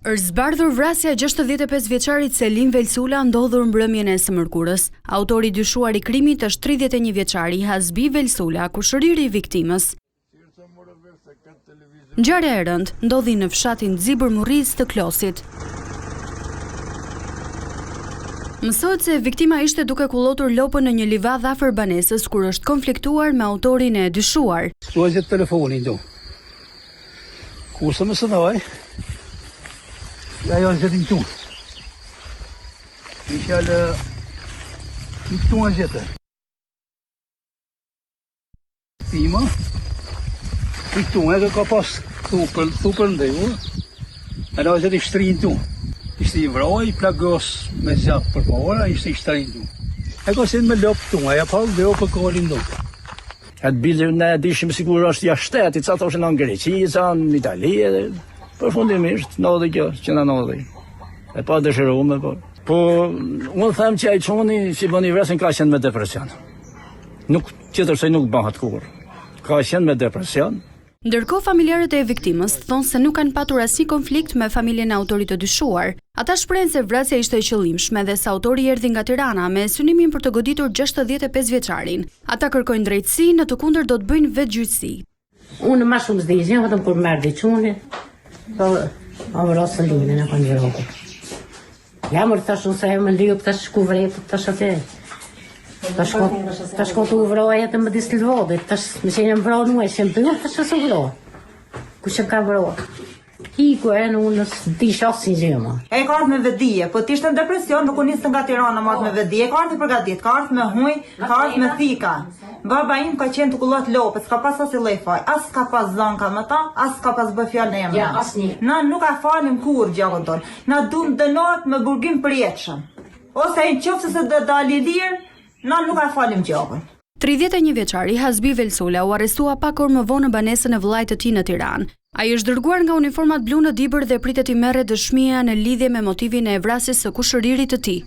Është zbardhur vrasja 65 vjeçarit Selim Velsula ndodhur mbrëmjen e së mërkurës. Autori i dyshuar i krimit është 31 vjeçari Hazbi Velsula, kushëriri i viktimës. Ngjarja e rëndë ndodhi në fshatin Zibër Murriz të Klosit. Mësohet se viktima ishte duke kullotur lopën në një livadë afër banesës kur është konfliktuar me autorin e dyshuar. Suazet telefonin do. Kurse më sënoj, ja janë zetin tu. I fjallë i këtu në gjete. Tima, i këtu edhe ka pas thupër ndëjur, e da zeti shtrin tu. Ishte i vroj, plagos me zjap për para, ishte i shtrin tu. E ka sin me lopë tu, e ja pa dhe o për kolin do. Atë bile ne dishim sigur është jashtë shtetit, sa thoshin në Greqi, sa në Itali, edhe përfundimisht ndodhi kjo që na ndodhi. E pa dëshiruar po. Po unë them që ai çoni si bëni vrasën ka qenë me depresion. Nuk tjetër se nuk bëhat kurrë. Ka qenë me depresion. Ndërkohë familjarët e viktimës thonë se nuk kanë patur asnjë konflikt me familjen e autorit të dyshuar. Ata shprehen se vrasja ishte e qëllimshme dhe se autori erdhi nga Tirana me synimin për të goditur 65 vjeçarin. Ata kërkojnë drejtësi, në të kundërt do të bëjnë vetgjyqësi. Unë më shumë s'dizin, vetëm kur merr diçuni, po avrosën lumin e konjero. Ja më thash unë se më ndiu tash ku vret, tash atë. Tash ko të uvroja të më disë të vodit, tash më që një më vroj nuaj, që më bëllë, tash së vroj. Ku që më ka vroj? Hiku e në unë di shosë si gjëma. E ka ardhë me vedije, po t'ishte në depresion, nuk unisë nga Tirana më ardhë me vedije, ka ardhë përgatit, ka ardhë me huj, ka ardhë me thika. Baba im ka qenë të kullot lopët, s'ka pas as i lejfaj, as s'ka pas zanka me ta, as s'ka pas bëj fjallë në jemë. Ja, as një. Na nuk a falim kur gjakën tonë, na dum dënohet me burgim përjetëshëm. Ose i qofë se dhe dali lirë, na nuk a falim gjakën. 31 vjeçari Hazbi Velsula u arrestua pak orë më vonë në banesën e vëllait të tij në Tiranë. Ai është dërguar nga uniformat blu në Dibër dhe pritet i merret dëshmia në lidhje me motivin e vrasjes së kushëririt të tij.